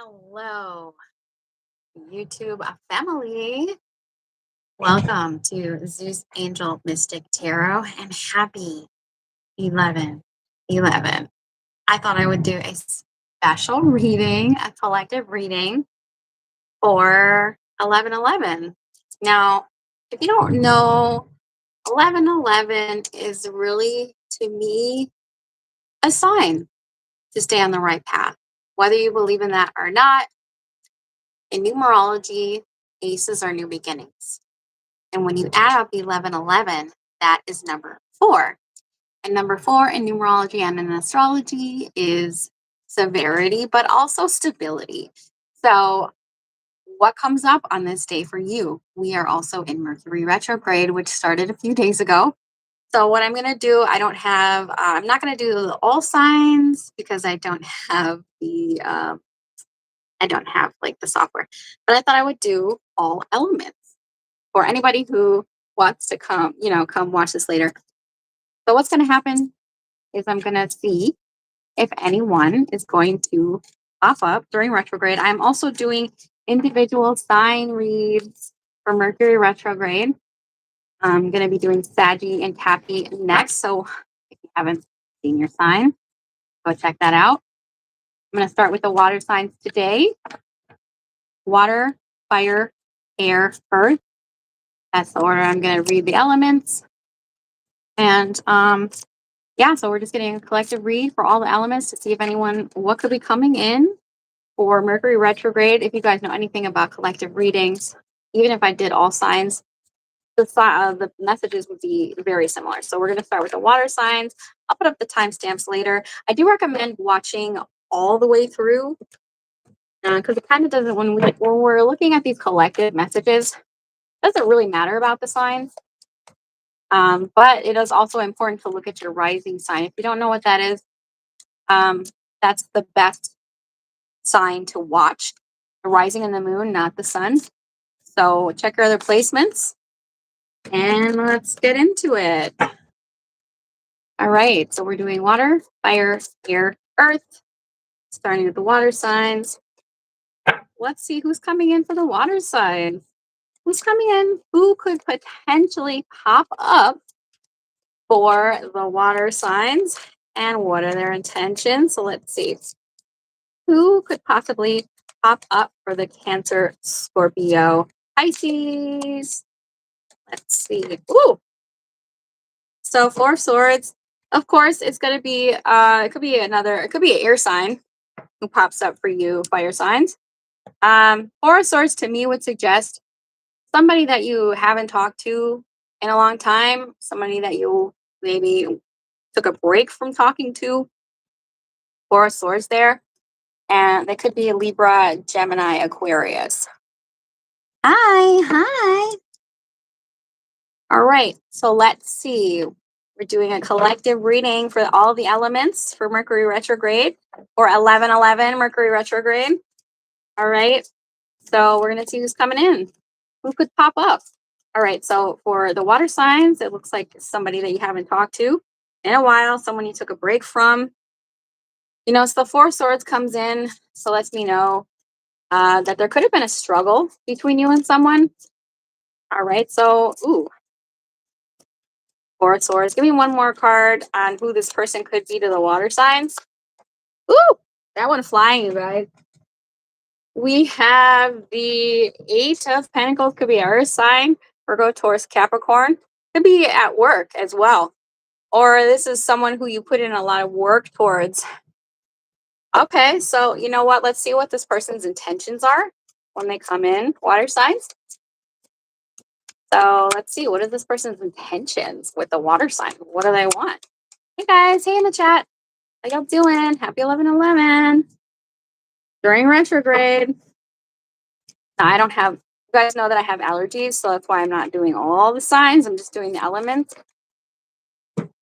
Hello, YouTube family. Welcome to Zeus Angel Mystic Tarot and happy 11/11. I thought I would do a special reading, a collective reading for 11/11. Now, if you don't know, 11/11 is really, to me, a sign to stay on the right path. Whether you believe in that or not, in numerology, aces are new beginnings. And when you add up 11/11, that is number four. And number four in numerology and in astrology is severity, but also stability. So, what comes up on this day for you? We are also in Mercury retrograde, which started a few days ago. So, what I'm going to do, I'm not going to do all signs because I don't have like the software, but I thought I would do all elements for anybody who wants to come watch this later. So what's going to happen is I'm going to see if anyone is going to pop up during retrograde. I'm also doing individual sign reads for Mercury retrograde. I'm going to be doing Saggy and Taffy next. So if you haven't seen your sign, go check that out. I'm going to start with the water signs today. Water, fire, air, earth. That's the order I'm going to read the elements. And so we're just getting a collective read for all the elements to see if what could be coming in for Mercury retrograde. If you guys know anything about collective readings, even if I did all signs, the messages would be very similar. So we're going to start with the water signs. I'll put up the timestamps later. I do recommend watching all the way through because it kind of doesn't, when we're looking at these collective messages, it doesn't really matter about the signs. But it is also important to look at your rising sign. If you don't know what that is, that's the best sign to watch. The rising and the moon, not the sun. So check your other placements and let's get into it. All right, so we're doing water, fire, air, earth, starting with the water signs. Let's see who's coming in for the water signs. Who's coming in? Who could potentially pop up for the water signs? And what are their intentions? So let's see. Who could possibly pop up for the Cancer, Scorpio, Pisces? Let's see. Ooh. So Four of Swords. Of course, it's going to be, it could be an air sign who pops up for you, fire signs. Four of Swords to me would suggest somebody that you haven't talked to in a long time, somebody that you maybe took a break from talking to. Four of Swords there. And they could be Libra, Gemini, Aquarius. Hi. All right, so let's see. We're doing a collective reading for all the elements for Mercury retrograde, or 11/11 Mercury retrograde. All right, so we're going to see who's coming in. Who could pop up? All right, so for the water signs, it looks like somebody that you haven't talked to in a while, someone you took a break from. So the Four of Swords comes in, so lets me know that there could have been a struggle between you and someone. All right, so, Four of Swords. Give me one more card on who this person could be to the water signs. Ooh, that one flying, you guys. We have the Eight of Pentacles, could be Earth sign, Virgo, Taurus, Capricorn. Could be at work as well. Or this is someone who you put in a lot of work towards. Okay, so you know what? Let's see what this person's intentions are when they come in, water signs. So let's see, what are this person's intentions with the water sign? What do they want? Hey guys, hey in the chat. How y'all doing? Happy 11/11. During retrograde. Now, you guys know that I have allergies, so that's why I'm not doing all the signs. I'm just doing the elements.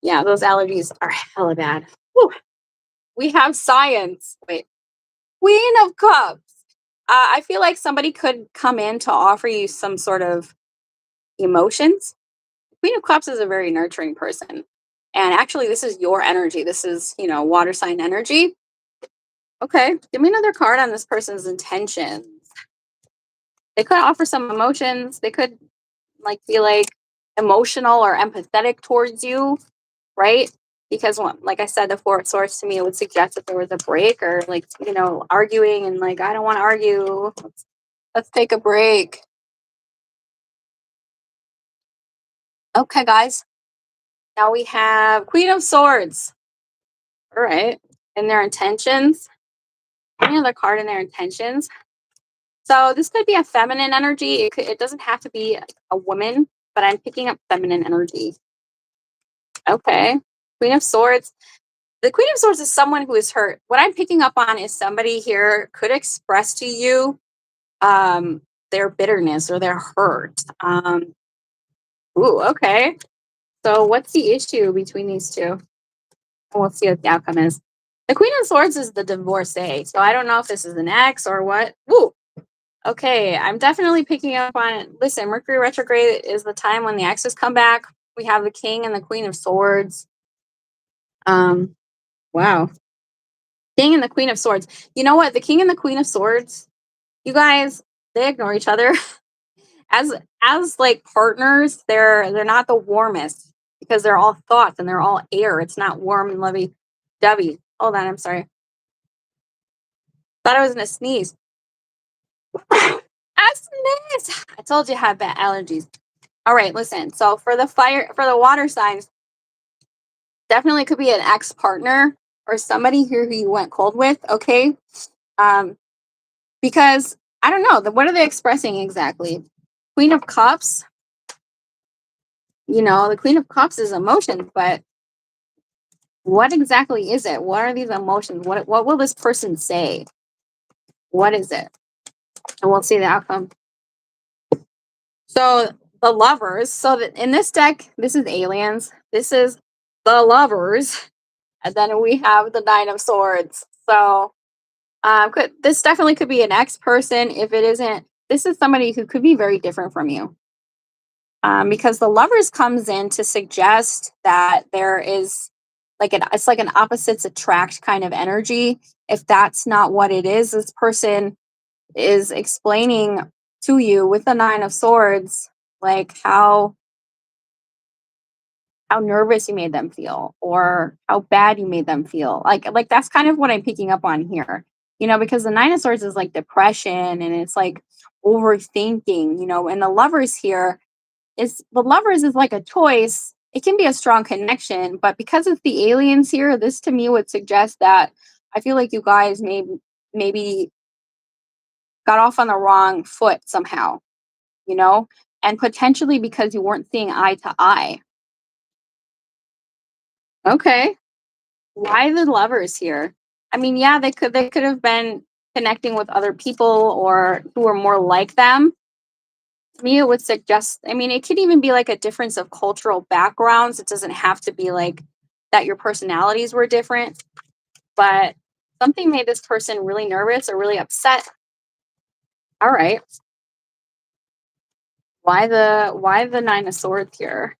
Yeah, those allergies are hella bad. Whew. We have science. Wait. Queen of Cups. I feel like somebody could come in to offer you some sort of emotions. Queen of Cups is a very nurturing person. And actually, this is your energy. This is, water sign energy. Okay, give me another card on this person's intentions. They could offer some emotions. They could like be like emotional or empathetic towards you, right? Because like I said, the four of swords to me it would suggest that there was a break or like arguing and like I don't want to argue. Let's take a break. Okay, guys. Now we have Queen of Swords. All right, and their intentions. Any other card in their intentions? So this could be a feminine energy. It doesn't have to be a woman, but I'm picking up feminine energy. Okay. Queen of Swords. The Queen of Swords is someone who is hurt. What I'm picking up on is somebody here could express to you their bitterness or their hurt. Okay. So what's the issue between these two? We'll see what the outcome is. The Queen of Swords is the divorcee. So I don't know if this is an ex or what. Ooh, okay, I'm definitely picking up on it. Listen, Mercury retrograde is the time when the exes come back. We have the King and the Queen of Swords. Wow. King and the Queen of Swords. You know what? The King and the Queen of Swords, you guys, they ignore each other. as like partners, they're not the warmest because they're all thoughts and they're all air. It's not warm and lovey dovey. Hold on, I'm sorry. Thought I was gonna sneeze. I sneezed. I told you I had bad allergies. All right, listen. So for the water signs, definitely could be an ex partner or somebody here who you went cold with. Okay, um, because I don't know. What are they expressing exactly? Queen of Cups. The Queen of Cups is emotion, but what exactly is it? What are these emotions? What will this person say? What is it? And we'll see the outcome. So the lovers. So that in this deck, this is aliens. This is the lovers, and then we have the Nine of Swords. So this definitely could be an ex person. If it isn't, this is somebody who could be very different from you. Because the lovers comes in to suggest that there is it's like an opposites attract kind of energy. If that's not what it is, this person is explaining to you with the Nine of Swords, like how nervous you made them feel or how bad you made them feel. Like that's kind of what I'm picking up on here. Because the Nine of Swords is like depression and it's like overthinking, and the lovers here the lovers is like a choice. It can be a strong connection, but because it's the aliens here, this to me would suggest that I feel like you guys maybe got off on the wrong foot somehow, you know, and potentially because you weren't seeing eye to eye. Okay, why the lovers here? I mean, yeah, they could have been connecting with other people or who are more like them. To me, it would suggest, I mean, it could even be like a difference of cultural backgrounds. It doesn't have to be like that your personalities were different, but something made this person really nervous or really upset. All right. Why the Nine of Swords here?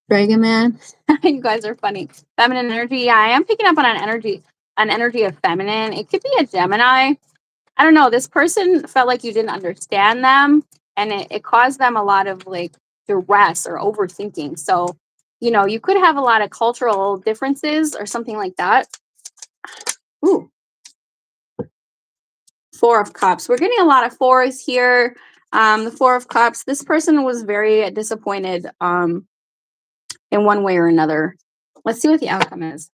Dragon Man. You guys are funny. Feminine energy. Yeah, I am picking up on an energy of feminine. It could be a Gemini. I don't know. This person felt like you didn't understand them, and it caused them a lot of like duress or overthinking. So, you could have a lot of cultural differences or something like that. Ooh, Four of Cups. We're getting a lot of fours here. The Four of Cups. This person was very disappointed in one way or another. Let's see what the outcome is.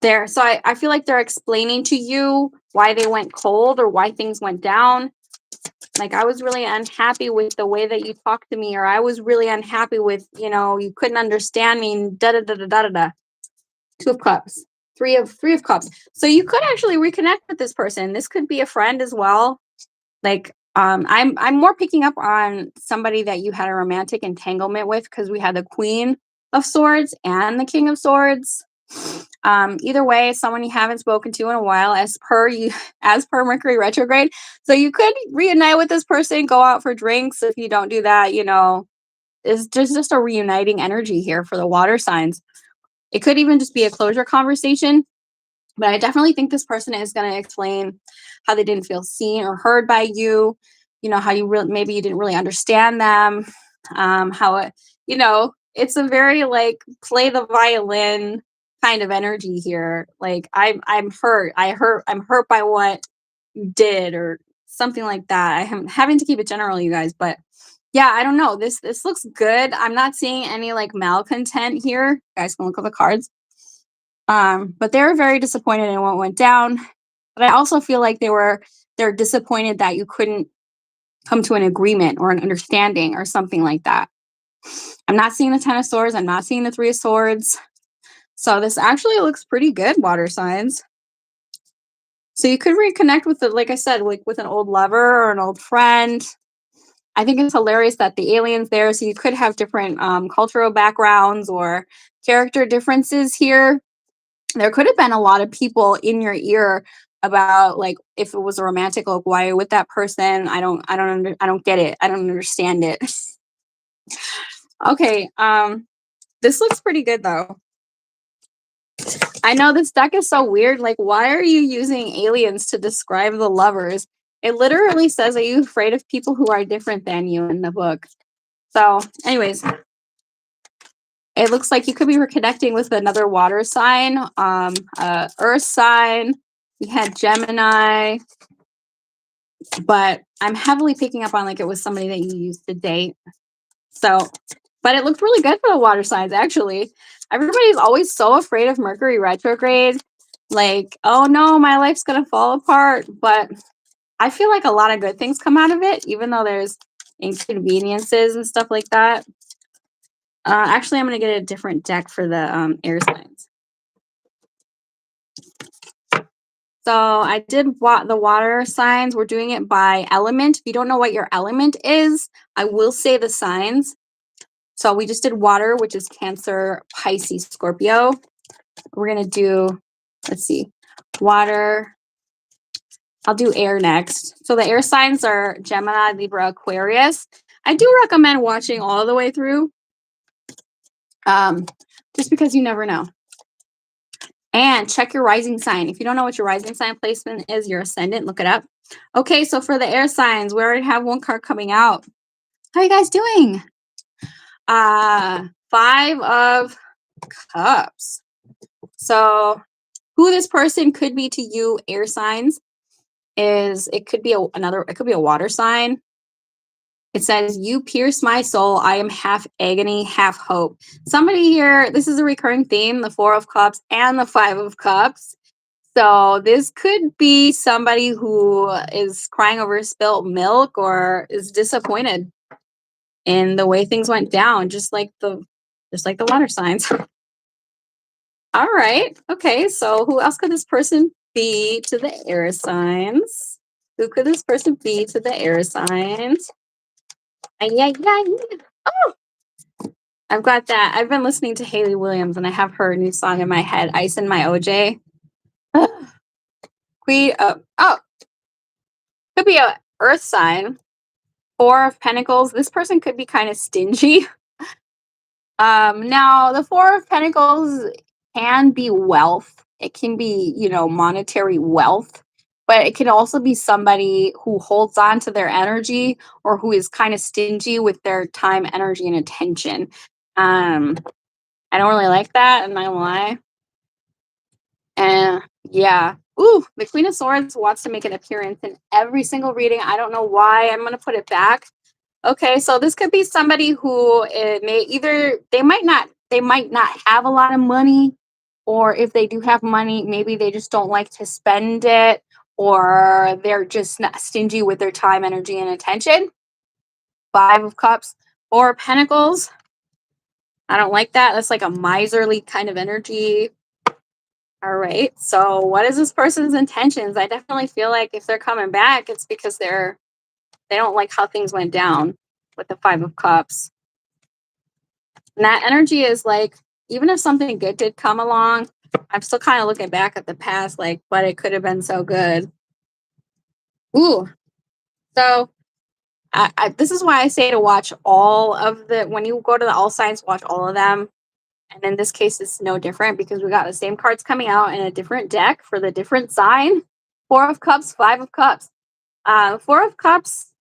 There. So I feel like they're explaining to you why they went cold or why things went down. Like I was really unhappy with the way that you talked to me, or I was really unhappy with, you couldn't understand me, da da da da da da. Two of Cups. Three of Cups. So you could actually reconnect with this person. This could be a friend as well. Like I'm more picking up on somebody that you had a romantic entanglement with because we had the Queen of Swords and the King of Swords. Either way, someone you haven't spoken to in a while, as per Mercury retrograde. So you could reunite with this person, go out for drinks. If you don't do that, is just a reuniting energy here for the water signs. It could even just be a closure conversation, but I definitely think this person is going to explain how they didn't feel seen or heard by you. You know, how you really, maybe you didn't really understand them. How it, you know, it's a very like play the violin kind of energy here. Like I'm hurt. I'm hurt by what you did or something like that. I'm having to keep it general, you guys, but yeah, I don't know. This looks good. I'm not seeing any like malcontent here. You guys can look at the cards. But they were very disappointed in what went down. But I also feel like they're disappointed that you couldn't come to an agreement or an understanding or something like that. I'm not seeing the Ten of Swords. I'm not seeing the Three of Swords. So this actually looks pretty good, water signs. So you could reconnect with it, like I said, like with an old lover or an old friend. I think it's hilarious that the alien's there. So you could have different cultural backgrounds or character differences here. There could have been a lot of people in your ear about like if it was a romantic, like why are you with that person? I don't get it. I don't understand it. Okay, this looks pretty good though. I know this deck is so weird. Like, why are you using aliens to describe the lovers? It literally says, are you afraid of people who are different than you in the book? So, anyways, it looks like you could be reconnecting with another water sign, earth sign. We had Gemini, but I'm heavily picking up on like it was somebody that you used to date. So, but it looked really good for the water signs, actually. Everybody's always so afraid of Mercury retrograde. Like, oh no, my life's going to fall apart. But I feel like a lot of good things come out of it, even though there's inconveniences and stuff like that. Actually, I'm going to get a different deck for the air signs. So I did the water signs. We're doing it by element. If you don't know what your element is, I will say the signs. So we just did water, which is Cancer, Pisces, Scorpio. We're going to do, let's see, water. I'll do air next. So the air signs are Gemini, Libra, Aquarius. I do recommend watching all the way through, just because you never know. And check your rising sign. If you don't know what your rising sign placement is, your ascendant, look it up. Okay, so for the air signs, we already have one card coming out. How are you guys doing? 5 of Cups. So who this person could be to you, air signs, is it could be a water sign. It says, you pierce my soul. I am half agony, half hope. Somebody here, this is a recurring theme, the 4 of Cups and the 5 of Cups. So this could be somebody who is crying over spilt milk or is disappointed in the way things went down, just like the water signs. All right. Okay. So who else could this person be to the air signs? Who could this person be to the air signs? Oh, I've got that. I've been listening to Hayley Williams and I have her new song in my head, Ice in My OJ. Queen could be a earth sign. 4 of Pentacles. This person could be kind of stingy. Now the 4 of Pentacles can be wealth. It can be, monetary wealth, but it can also be somebody who holds on to their energy or who is kind of stingy with their time, energy, and attention. I don't really like that, I'm not gonna lie. And yeah. Ooh, the Queen of Swords wants to make an appearance in every single reading. I don't know why. I'm gonna put it back. Okay, so this could be somebody who they might not have a lot of money, or if they do have money, maybe they just don't like to spend it, or they're just not stingy with their time, energy, and attention. 5 of Cups, 4 of Pentacles. I don't like that. That's like a miserly kind of energy. All right. So what is this person's intentions? I definitely feel like if they're coming back, it's because they don't like how things went down with the 5 of Cups. And that energy is like, even if something good did come along, I'm still kind of looking back at the past, like, but it could have been so good. Ooh. So This is why I say to watch all of the, when you go to the all signs, watch all of them. And in this case, it's no different because we got the same cards coming out in a different deck for the different sign. Four of Cups, Five of Cups. Four of Cups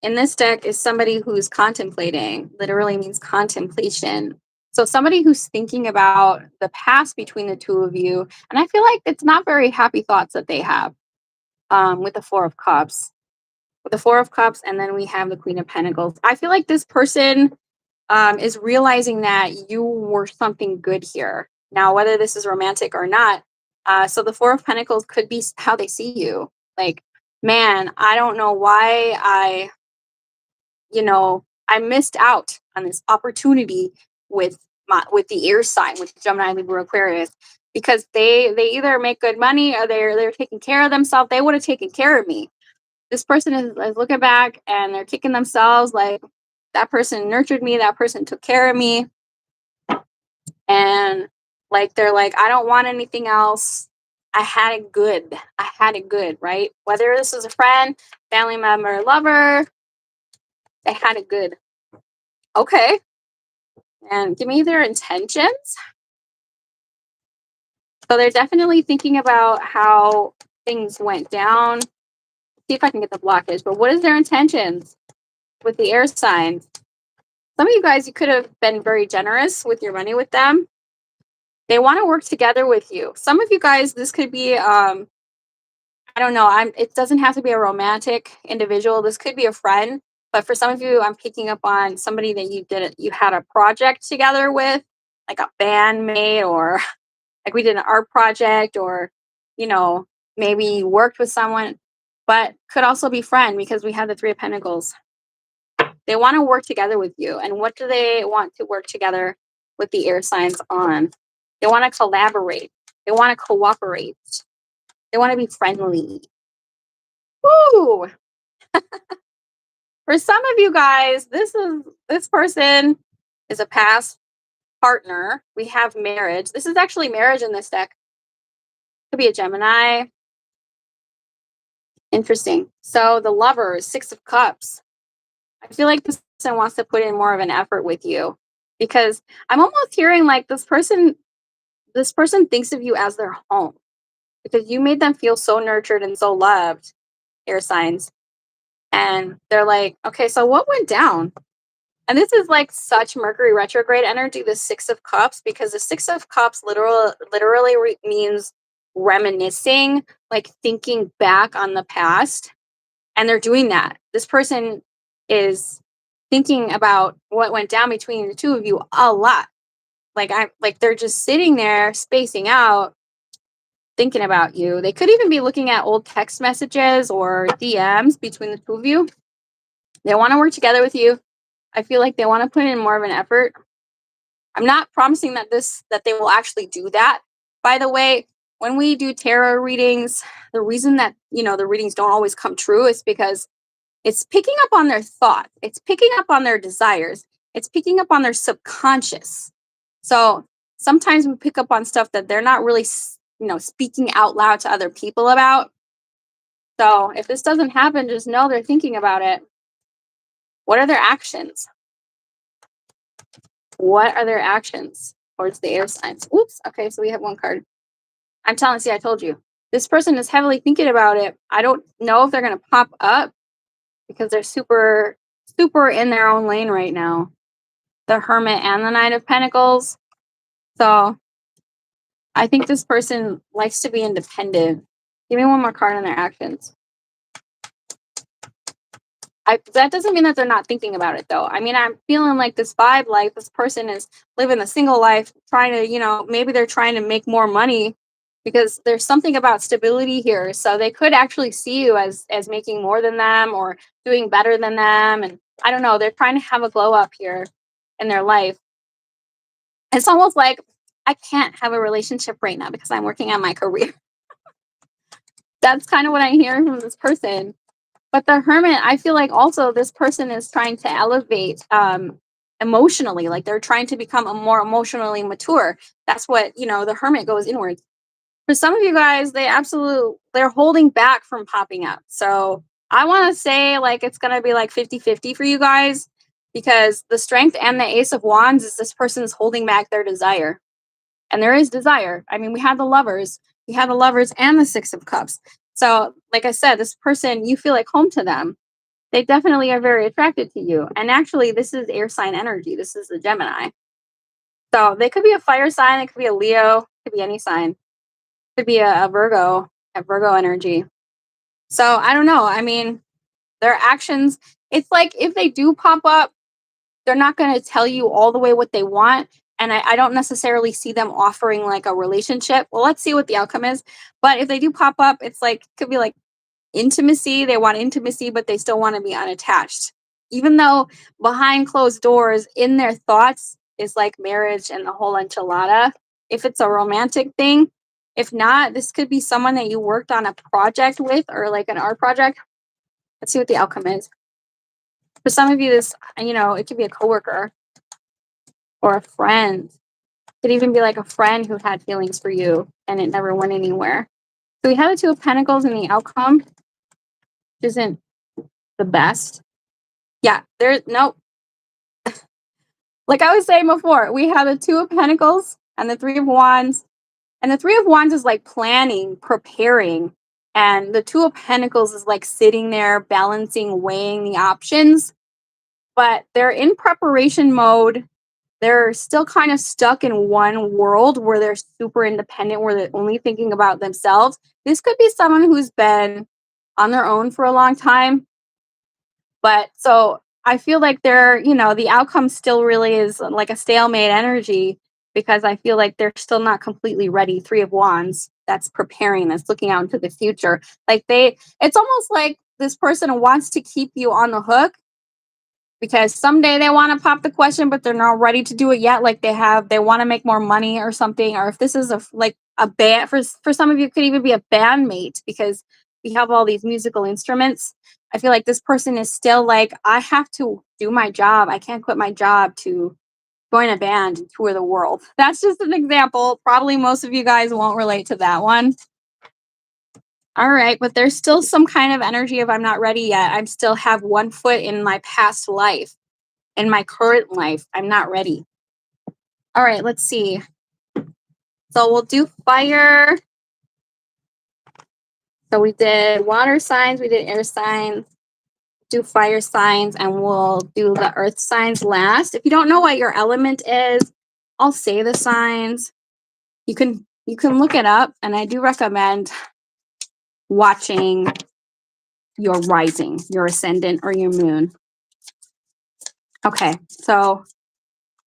in this deck is somebody who's contemplating, literally means contemplation. So somebody who's thinking about the past between the two of you. And I feel like it's not very happy thoughts that they have with the Four of Cups. With the Four of Cups, and then we have the Queen of Pentacles. I feel like this person is realizing that you were something good here. Now, whether this is romantic or not, so the Four of Pentacles could be how they see you. Like, man, I don't know why I missed out on this opportunity with with the air sign, with Gemini, Libra, Aquarius, because they either make good money or they're taking care of themselves. They would have taken care of me. This person is looking back and they're kicking themselves like, that person nurtured me, that person took care of me, and like they're like, I don't want anything else. I had it good. I had it good, right? Whether this is a friend, family member, lover, they had it good. Okay. And give me their intentions. So they're definitely thinking about how things went down. See if I can get the blockage. But what is their intentions with the air signs? Some of you guys, you could have been very generous with your money with them. They want to work together with you. Some of you guys, this could be, I don't know. It doesn't have to be a romantic individual. This could be a friend. But for some of you, I'm picking up on somebody that you had a project together with, like a bandmate, or like we did an art project, or, maybe you worked with someone, but could also be friend because we have the Three of Pentacles. They want to work together with you. And what do they want to work together with the air signs on? They want to collaborate. They want to cooperate. They want to be friendly. Woo! For some of you guys, this person is a past partner. We have marriage. This is actually marriage in this deck. Could be a Gemini. Interesting. So the Lovers, Six of Cups. I feel like this person wants to put in more of an effort with you, because I'm almost hearing like this person thinks of you as their home because you made them feel so nurtured and so loved, air signs. And they're like, okay, so what went down? And this is like such Mercury retrograde energy, the Six of Cups, because the Six of Cups literally means reminiscing, like thinking back on the past. And they're doing that. This person is thinking about what went down between the two of you a lot. Like they're just sitting there spacing out, thinking about you. They could even be looking at old text messages or DMs between the two of you. They want to work together with you. I feel like they want to put in more of an effort. I'm not promising that they will actually do that. By the way, when we do tarot readings, the reason that, the readings don't always come true is because it's picking up on their thoughts. It's picking up on their desires. It's picking up on their subconscious. So sometimes we pick up on stuff that they're not really, speaking out loud to other people about. So if this doesn't happen, just know they're thinking about it. What are their actions? What are their actions towards the air signs? Oops. Okay, so we have one card. I'm telling, see, I told you. This person is heavily thinking about it. I don't know if they're going to pop up because they're super, super in their own lane right now. The Hermit and the Knight of Pentacles. So I think this person likes to be independent. Give me one more card on their actions. That doesn't mean that they're not thinking about it, though. I mean, I'm feeling like this vibe, like this person is living a single life, trying to, maybe they're trying to make more money because there's something about stability here. So they could actually see you as making more than them or doing better than them. And I don't know, they're trying to have a glow up here in their life. It's almost like I can't have a relationship right now because I'm working on my career. That's kind of what I'm hearing from this person. But the Hermit, I feel like also this person is trying to elevate emotionally, like they're trying to become a more emotionally mature. That's what, the Hermit goes inwards. For some of you guys, they're holding back from popping up. So I want to say like it's going to be like 50-50 for you guys because the strength and the ace of wands is this person is holding back their desire. And there is desire. I mean, we had the lovers, and the six of cups. So, like I said, this person, you feel like home to them. They definitely are very attracted to you. And actually, this is air sign energy. This is the Gemini. So they could be a fire sign. It could be a Leo. It could be any sign. It could be a Virgo, a Virgo energy. So I don't know. I mean, their actions, it's like if they do pop up, they're not going to tell you all the way what they want. And I don't necessarily see them offering like a relationship. Well, let's see what the outcome is. But if they do pop up, it's like, could be like intimacy. They want intimacy, but they still want to be unattached. Even though behind closed doors, in their thoughts, is like marriage and the whole enchilada. If it's a romantic thing, if not, this could be someone that you worked on a project with or like an art project. Let's see what the outcome is. For some of you, this, it could be a coworker or a friend. It could even be like a friend who had feelings for you and it never went anywhere. So we have the Two of Pentacles in the outcome, which isn't the best. Yeah, nope. Like I was saying before, we have the Two of Pentacles and the Three of Wands. And the Three of Wands is like planning, preparing. And the Two of Pentacles is like sitting there, balancing, weighing the options. But they're in preparation mode. They're still kind of stuck in one world where they're super independent, where they're only thinking about themselves. This could be someone who's been on their own for a long time. But so I feel like the outcome still really is like a stalemate energy because I feel like they're still not completely ready. Three of Wands, that's preparing, that's looking out into the future. Like it's almost like this person wants to keep you on the hook because someday they want to pop the question, but they're not ready to do it yet. Like they want to make more money or something. Or if this is a band, for some of you, it could even be a bandmate because we have all these musical instruments. I feel like this person is still like, I have to do my job. I can't quit my job to join a band and tour the world. That's just an example. Probably most of you guys won't relate to that one. All right, but there's still some kind of energy of I'm not ready yet. I still have one foot in my past life. In my current life, I'm not ready. All right, let's see. So we'll do fire. So we did water signs, we did air signs, do fire signs, and we'll do the earth signs last. If you don't know what your element is, I'll say the signs. You can look it up, and I do recommend watching your rising, your ascendant, or your moon. Okay, so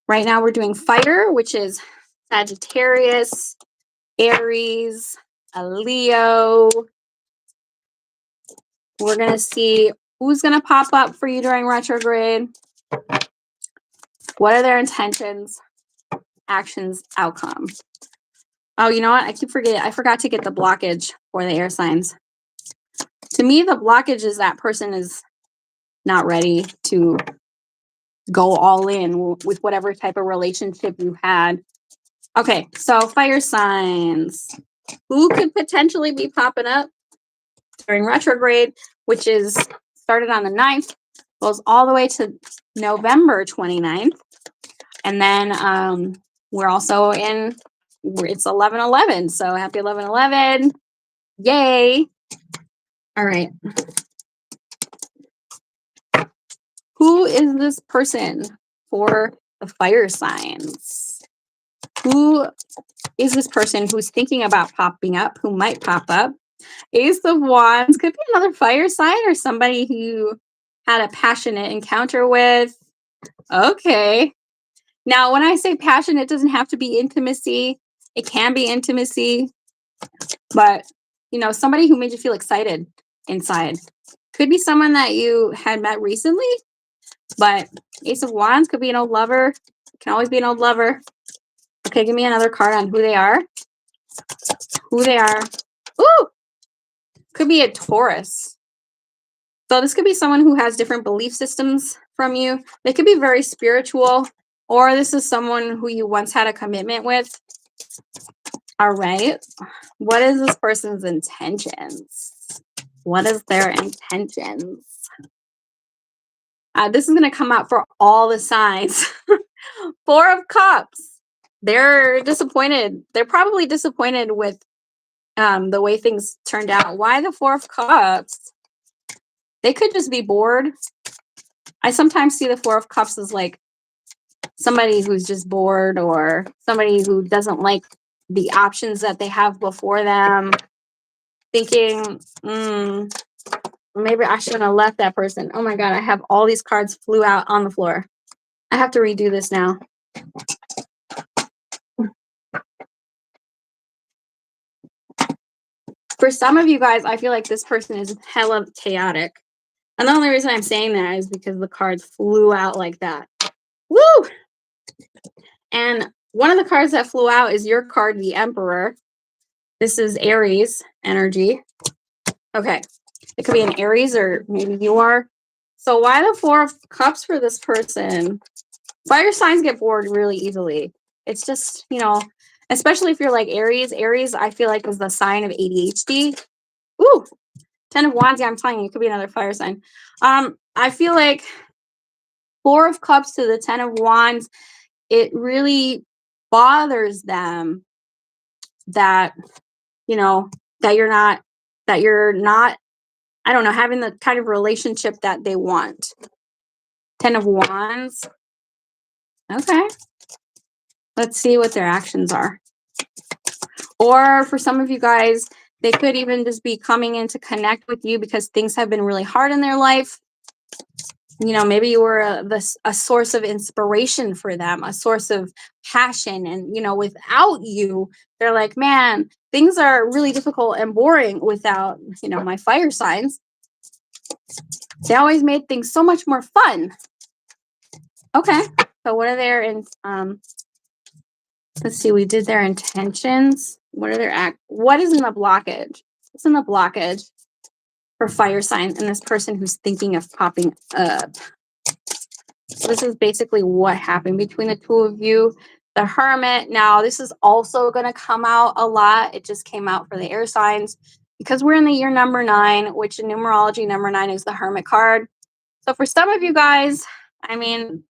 right now we're doing fire, which is Sagittarius, Aries, a Leo. We're going to see who's going to pop up for you during retrograde. What are their intentions, actions, outcome? Oh, you know what? I keep forgetting. I forgot to get the blockage for the air signs. To me, the blockage is that person is not ready to go all in with whatever type of relationship you had. Okay, so fire signs. Who could potentially be popping up during retrograde, which is started on the 9th, goes all the way to November 29th. And then we're also it's 11/11. So happy 11/11. Yay. All right. Who is this person for the fire signs? Who is this person who's thinking about popping up, who might pop up? Ace of Wands could be another fire sign or somebody who had a passionate encounter with. Okay. Now, when I say passion, it doesn't have to be intimacy. It can be intimacy, but somebody who made you feel excited inside. Could be someone that you had met recently, but Ace of Wands could be an old lover. It can always be an old lover. Okay, give me another card on who they are. Who they are. Ooh! Could be a Taurus. So this could be someone who has different belief systems from you. They could be very spiritual, or this is someone who you once had a commitment with. All right. What is this person's intentions? What is their intentions? This is going to come out for all the signs. Four of Cups. They're disappointed. They're probably disappointed with the way things turned out. Why the Four of Cups? They could just be bored. I sometimes see the Four of Cups as like somebody who's just bored or somebody who doesn't like the options that they have before them, thinking, maybe I shouldn't have left that person. Oh my God, I have all these cards flew out on the floor. I have to redo this now. For some of you guys, I feel like this person is hella chaotic. And the only reason I'm saying that is because the cards flew out like that. Woo! And one of the cards that flew out is your card, the Emperor. This is Aries energy. Okay. It could be an Aries or maybe you are. So why the Four of Cups for this person? Fire signs get bored really easily. It's just, you know, especially if you're like Aries. Aries, I feel like, is the sign of ADHD. Ooh, 10 of Wands. Yeah, I'm telling you, it could be another fire sign. I feel like Four of Cups to the 10 of Wands, it really bothers them that, you know, that you're not, I don't know, having the kind of relationship that they want. 10 of Wands. Okay. Let's see what their actions are. Or for some of you guys, they could even just be coming in to connect with you because things have been really hard in their life. You know, maybe you were a source of inspiration for them, a source of passion. And, you know, without you, they're like, man, things are really difficult and boring without, you know, my fire signs. They always made things so much more fun. Okay. So what are their, let's see, we did their intentions. What are their what is in the blockage? What's in the blockage for fire signs and this person who's thinking of popping up? So this is basically what happened between the two of you. The Hermit. Now, this is also going to come out a lot. It just came out for the air signs because we're in the year number 9, which in numerology, number 9 is the Hermit card. So for some of you guys, I mean,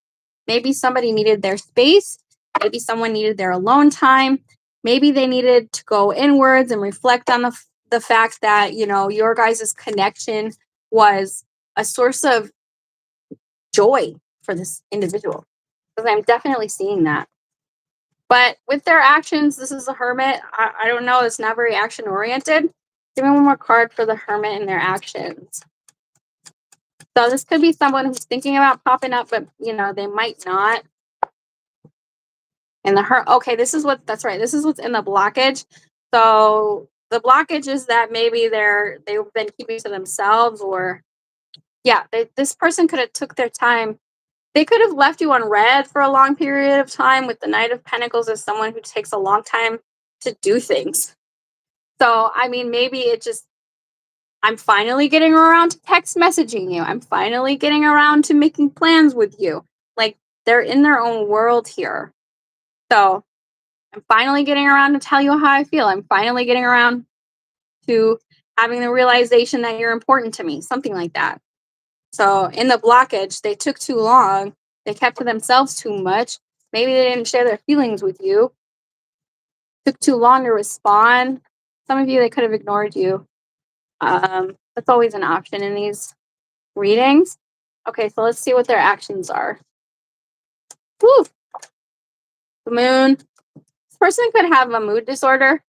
maybe somebody needed their space. Maybe someone needed their alone time. Maybe they needed to go inwards and reflect on the fact that, you know, your guys' connection was a source of joy for this individual. Because I'm definitely seeing that. But with their actions, this is the Hermit. I don't know. It's not very action oriented. Give me one more card for the Hermit and their actions. So this could be someone who's thinking about popping up, but, you know, they might not. And okay, this is that's right. This is what's in the blockage. So the blockage is that maybe they've been keeping to themselves, or yeah, this person could have took their time. They could have left you on red for a long period of time. With the Knight of Pentacles as someone who takes a long time to do things. So, I mean, maybe it just, I'm finally getting around to text messaging you. I'm finally getting around to making plans with you. Like, they're in their own world here. So, I'm finally getting around to tell you how I feel. I'm finally getting around to having the realization that you're important to me. Something like that. So, in the blockage, they took too long. They kept to themselves too much. Maybe they didn't share their feelings with you. Took too long to respond. Some of you, they could have ignored you. That's always an option in these readings. Okay, so let's see what their actions are. Woo! The Moon. This person could have a mood disorder,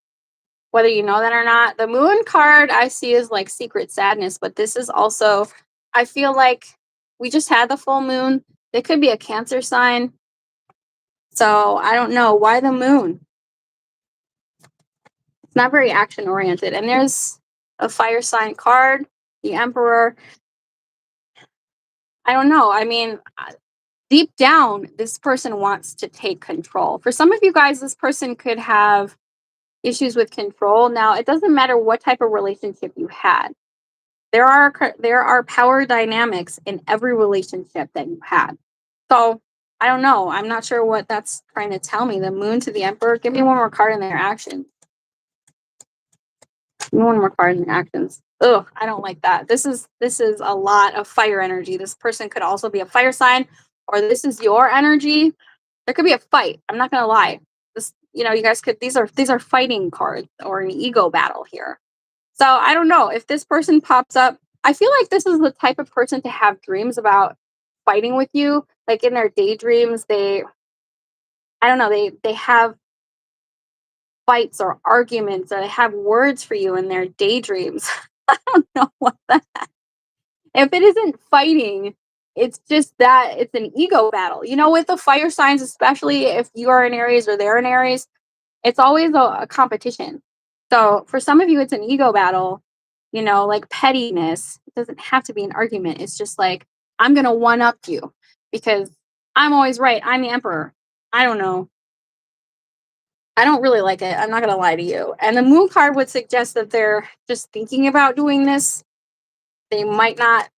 whether you know that or not. The Moon card I see is like secret sadness, but this is also, I feel like we just had the full moon. They could be a Cancer sign. So I don't know. Why the Moon? It's not very action oriented. And there's a fire sign card, the Emperor. I don't know. I mean, deep down, this person wants to take control. For some of you guys, this person could have issues with control. Now, it doesn't matter what type of relationship you had. There are power dynamics in every relationship that you had. So, I don't know. I'm not sure what that's trying to tell me. The Moon to the Emperor. Give me one more card in their action. One more card in the actions. Ugh, I don't like that. This is a lot of fire energy. This person could also be a fire sign, or this is your energy. There could be a fight. I'm not gonna lie. This, you guys could. These are fighting cards or an ego battle here. So I don't know if this person pops up. I feel like this is the type of person to have dreams about fighting with you. Like in their daydreams, I don't know, they have fights or arguments, or they have words for you in their daydreams. I don't know what that. If it isn't fighting, it's just that it's an ego battle. With the fire signs, especially if you are in Aries or they're in Aries, it's always a competition. So for some of you, it's an ego battle, like pettiness. It doesn't have to be an argument. It's just like, I'm going to one up you because I'm always right. I'm the emperor. I don't know. I don't really like it. I'm not going to lie to you. And the moon card would suggest that they're just thinking about doing this. They might not.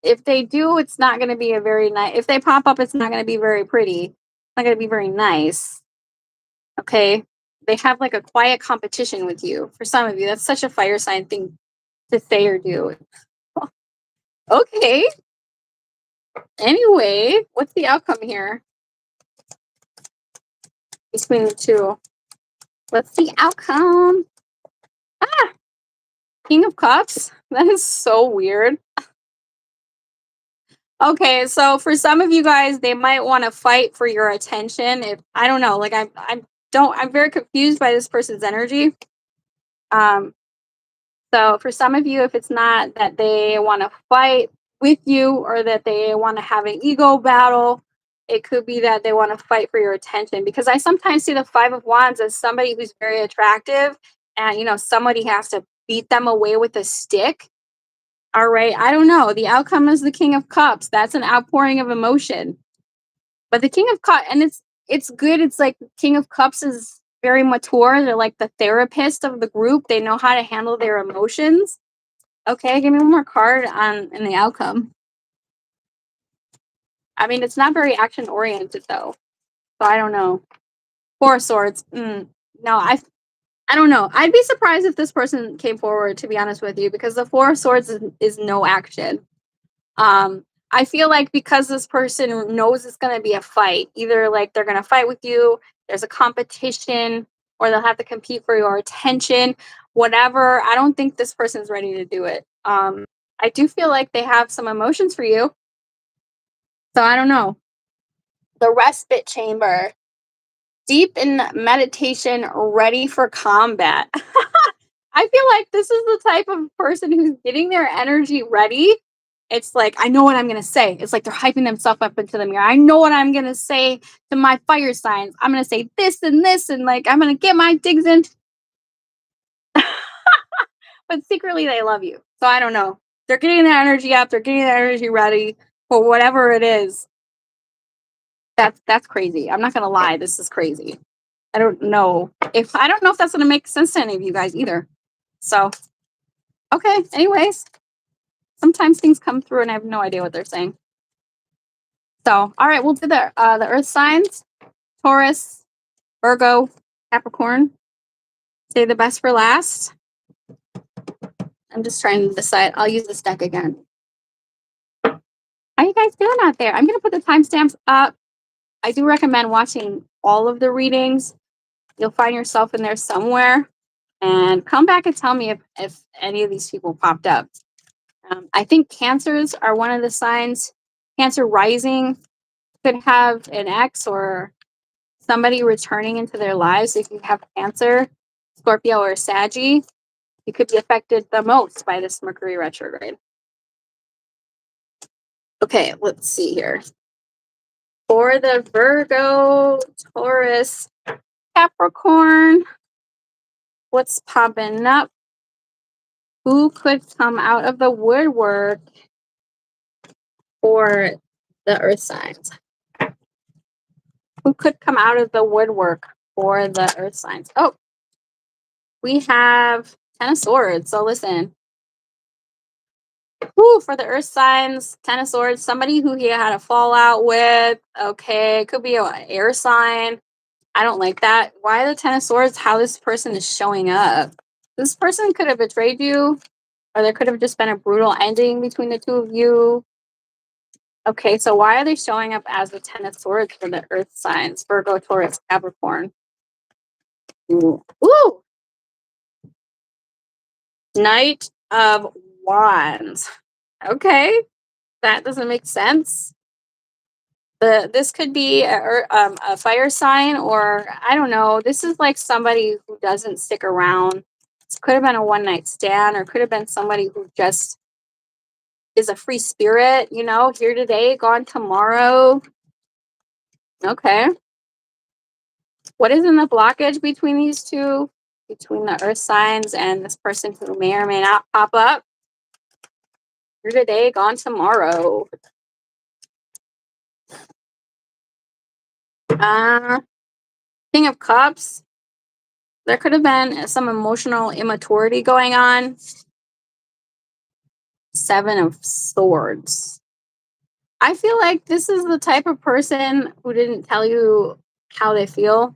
If they do, it's not going to be a very nice. If they pop up, it's not going to be very pretty. It's not going to be very nice. Okay. They have like a quiet competition with you. For some of you, that's such a fire sign thing to say or do. Okay. Anyway, what's the outcome here between the two? What's the outcome? Ah, King of Cups. That is so weird. Okay, so for some of you guys, they might want to fight for your attention. If I don't know, like I'm very confused by this person's energy. Um, so for some of you, if it's not that they want to fight with you or that they want to have an ego battle, it could be that they want to fight for your attention. Because I sometimes see the Five of Wands as somebody who's very attractive, and somebody has to beat them away with a stick. All right, I don't know. The outcome is the King of Cups. That's an outpouring of emotion. But the King of Cups, and it's good. It's like King of Cups is very mature. They're like the therapist of the group. They know how to handle their emotions. Okay, give me one more card on in the outcome. I mean, it's not very action oriented though, so I don't know. Four of Swords. No, I don't know. I'd be surprised if this person came forward. To be honest with you, because the Four of Swords is no action. I feel like because this person knows it's going to be a fight, either like they're going to fight with you, there's a competition, or they'll have to compete for your attention, whatever. I don't think this person's ready to do it. I do feel like they have some emotions for you. So I don't know. The respite chamber, deep in meditation, ready for combat. I feel like this is the type of person who's getting their energy ready. It's like, I know what I'm going to say. It's like they're hyping themselves up into the mirror. I know what I'm going to say to my fire signs. I'm going to say this, and like, I'm going to get my digs in. But secretly, they love you. So I don't know. They're getting their energy up. They're getting their energy ready for whatever it is. That's crazy. I'm not going to lie. This is crazy. I don't know if that's going to make sense to any of you guys either. So, okay. Anyways, sometimes things come through and I have no idea what they're saying. So, all right, we'll do the earth signs: Taurus, Virgo, Capricorn. Say the best for last. I'm just trying to decide. I'll use this deck again. How you guys doing out there? I'm going to put the timestamps up. I do recommend watching all of the readings. You'll find yourself in there somewhere. And come back and tell me if any of these people popped up. I think Cancers are one of the signs. Cancer rising could have an ex or somebody returning into their lives. If you have Cancer, Scorpio, or Saggy, you could be affected the most by this Mercury retrograde. Okay, let's see here. For the Virgo, Taurus, Capricorn, what's popping up? Who could come out of the woodwork for the earth signs? Who could come out of the woodwork for the earth signs? Oh, we have Ten of Swords. So listen. Who for the earth signs, Ten of Swords, somebody who he had a fallout with. Okay, could be an air sign. I don't like that. Why the Ten of Swords? How this person is showing up. This person could have betrayed you, or there could have just been a brutal ending between the two of you. Okay, so why are they showing up as the Ten of Swords for the Earth signs? Virgo, Taurus, Capricorn. Ooh. Ooh! Knight of Wands. Okay, that doesn't make sense. This could be a fire sign, or I don't know. This is like somebody who doesn't stick around. This could have been a one night stand, or could have been somebody who just is a free spirit, you know, here today, gone tomorrow. Okay. What is in the blockage between these two? Between the earth signs and this person who may or may not pop up? Here today, gone tomorrow. King of Cups. There could have been some emotional immaturity going on. Seven of Swords. I feel like this is the type of person who didn't tell you how they feel.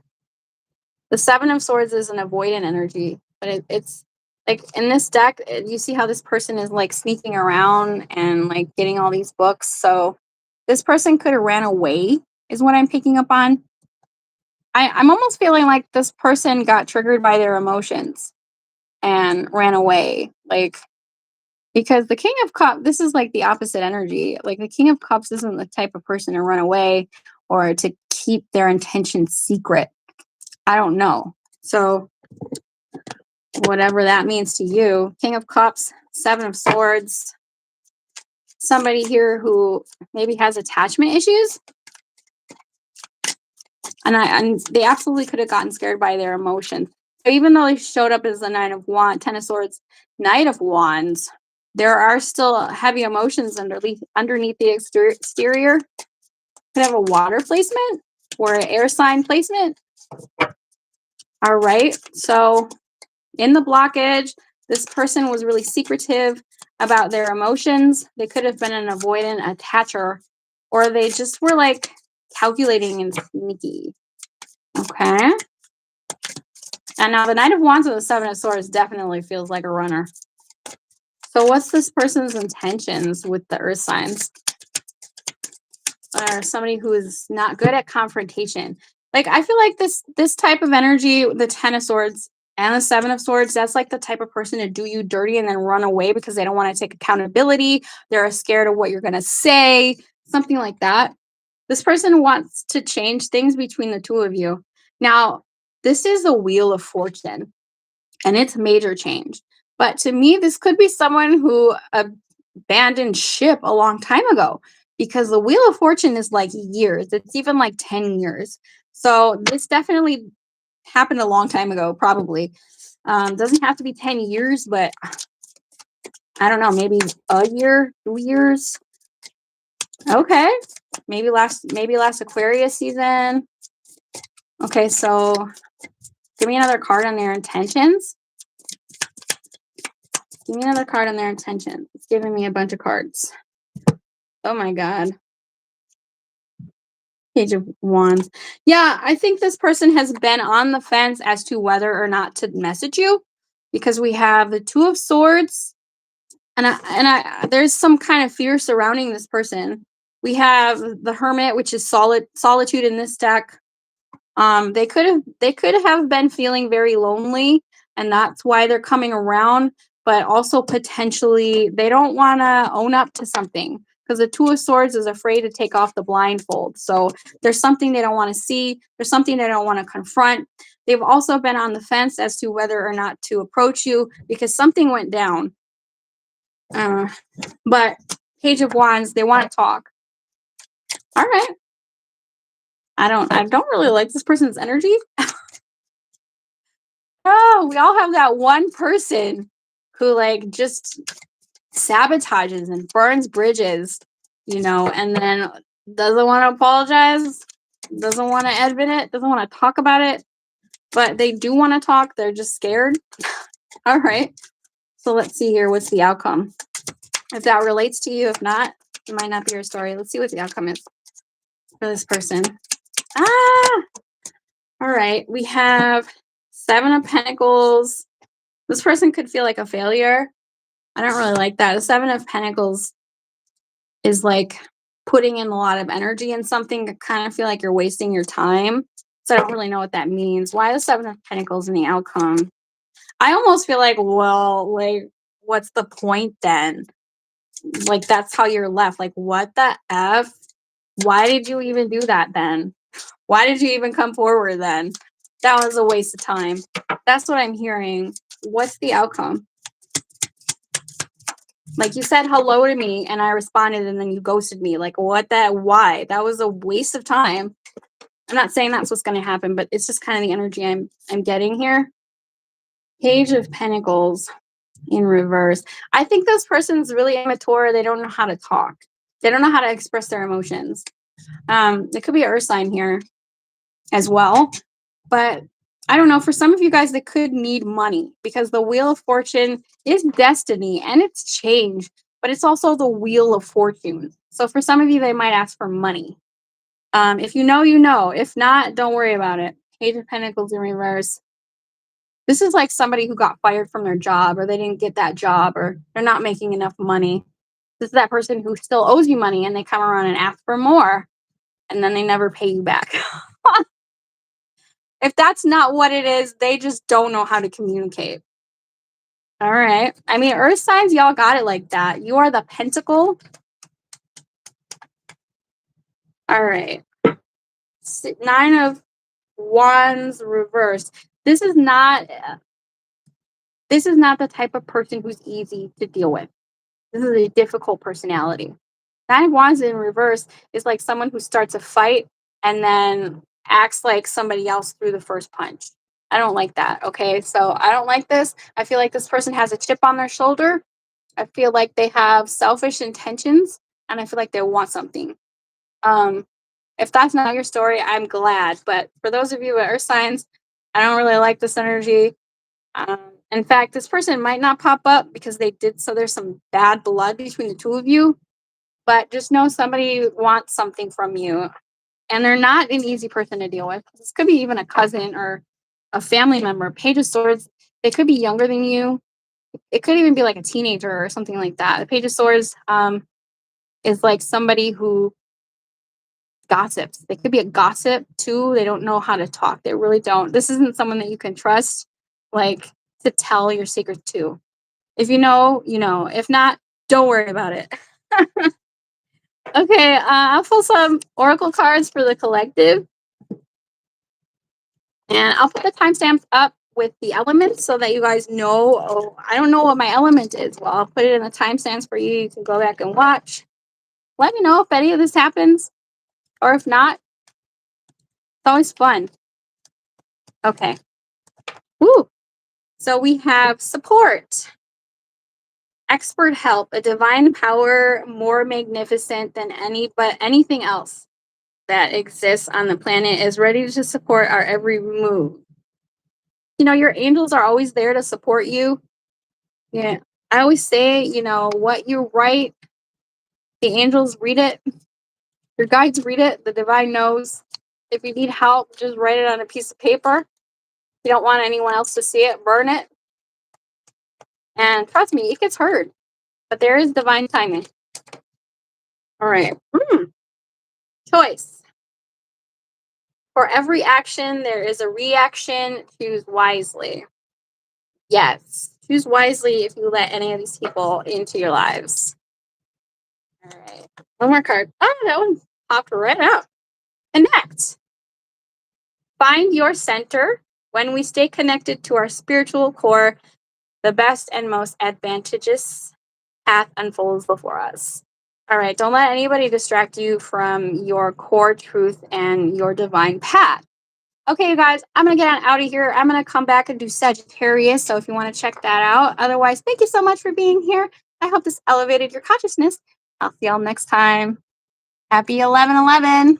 The Seven of Swords is an avoidant energy, but it's like in this deck, you see how this person is like sneaking around and like getting all these books. So this person could have ran away, is what I'm picking up on. I'm almost feeling like this person got triggered by their emotions and ran away. Like, because the King of Cups, this is like the opposite energy. Like the King of Cups isn't the type of person to run away or to keep their intentions secret. I don't know. So whatever that means to you. King of Cups, Seven of Swords. Somebody here who maybe has attachment issues. And they absolutely could have gotten scared by their emotions. So even though they showed up as the Nine of Wands, Ten of Swords, Knight of Wands, there are still heavy emotions underneath the exterior. Could have a water placement or an air sign placement. All right. So in the blockage, this person was really secretive about their emotions. They could have been an avoidant attacher, or they just were like calculating and sneaky. Okay. And now the Knight of Wands and the Seven of Swords definitely feels like a runner. So what's this person's intentions with the earth signs? Or somebody who is not good at confrontation. Like, I feel like this type of energy, the Ten of Swords and the Seven of Swords, that's like the type of person to do you dirty and then run away because they don't want to take accountability. They're scared of what you're going to say, something like that. This person wants to change things between the two of you. Now, this is a Wheel of Fortune, and it's major change. But to me, this could be someone who abandoned ship a long time ago, because the Wheel of Fortune is like years. It's even like 10 years. So this definitely happened a long time ago, probably. Doesn't have to be 10 years, but I don't know, maybe a year, 2 years. Okay. Maybe last Aquarius season. Okay, so give me another card on their intentions. Give me another card on their intentions. It's giving me a bunch of cards. Oh my God. Page of Wands. Yeah, I think this person has been on the fence as to whether or not to message you, because we have the Two of Swords, and there's some kind of fear surrounding this person. We have the Hermit, which is solitude in this deck. They could have been feeling very lonely, and that's why they're coming around. But also potentially they don't want to own up to something, because the Two of Swords is afraid to take off the blindfold. So there's something they don't want to see. There's something they don't want to confront. They've also been on the fence as to whether or not to approach you, because something went down. But Page of Wands, they want to talk. All right. I don't really like this person's energy. Oh, we all have that one person who like just sabotages and burns bridges, you know, and then doesn't want to apologize, doesn't want to admit it, doesn't want to talk about it, but they do want to talk. They're just scared. All right. So let's see here. What's the outcome? If that relates to you, if not, it might not be your story. Let's see what the outcome is for this person. All right. We have Seven of Pentacles, This person could feel like a failure. I don't really like that. The Seven of Pentacles is like putting in a lot of energy in something to kind of feel like you're wasting your time. So I don't really know what that means. Why the Seven of Pentacles in the outcome? I almost feel like, well, like, what's the point then? Like, that's how you're left. Like, what the F? Why did you even do that then? Why did you even come forward then? That was a waste of time. That's what I'm hearing. What's the outcome? Like, you said hello to me and I responded and then you ghosted me. Like, what that? Why? That was a waste of time. I'm not saying that's what's going to happen, but it's just kind of the energy I'm getting here. Page of Pentacles in reverse. I think this person's really immature. They don't know how to talk. They don't know how to express their emotions. It could be an earth sign here as well. But I don't know. For some of you guys, they could need money because the Wheel of Fortune is destiny and it's change, but it's also the Wheel of Fortune. So for some of you, they might ask for money. If you know, you know. If not, don't worry about it. Page of Pentacles in reverse. This is like somebody who got fired from their job, or they didn't get that job, or they're not making enough money. This is that person who still owes you money and they come around and ask for more and then they never pay you back. If that's not what it is, they just don't know how to communicate. All right. I mean, earth signs, y'all got it like that. You are the pentacle. All right. Nine of Wands reverse. This is not the type of person who's easy to deal with. This is a difficult personality. Nine of Wands in reverse is like someone who starts a fight and then acts like somebody else threw the first punch. I don't like that. Okay. So I don't like this. I feel like this person has a chip on their shoulder. I feel like they have selfish intentions and I feel like they want something. If that's not your story, I'm glad. But for those of you with earth signs, I don't really like this energy. In fact, this person might not pop up because they did. So there's some bad blood between the two of you. But just know somebody wants something from you. And they're not an easy person to deal with. This could be even a cousin or a family member. Page of Swords, they could be younger than you. It could even be like a teenager or something like that. The Page of Swords is like somebody who gossips. They could be a gossip too. They don't know how to talk. They really don't. This isn't someone that you can trust, like, to tell your secrets to. If you know, you know. If not, don't worry about it. Okay, I'll pull some oracle cards for the collective. And I'll put the timestamps up with the elements so that you guys know. Oh, I don't know what my element is. Well, I'll put it in the timestamps for you. You can go back and watch. Let me know if any of this happens. Or if not, it's always fun. Okay. Woo. So we have support, expert help, a divine power more magnificent than anything else that exists on the planet is ready to support our every move. You know, your angels are always there to support you. Yeah. I always say, you know, what you write, the angels read it, your guides read it, the divine knows. If you need help, just write it on a piece of paper. If you don't want anyone else to see it, burn it. And trust me, it gets heard. But there is divine timing. All right. Choice. For every action, there is a reaction. Choose wisely. Yes. Choose wisely if you let any of these people into your lives. All right. One more card. Oh, that one popped right out. Connect. Find your center. When we stay connected to our spiritual core, the best and most advantageous path unfolds before us. All right. Don't let anybody distract you from your core truth and your divine path. Okay, you guys, I'm going to get on out of here. I'm going to come back and do Sagittarius. So if you want to check that out. Otherwise, thank you so much for being here. I hope this elevated your consciousness. I'll see y'all next time. Happy 11/11.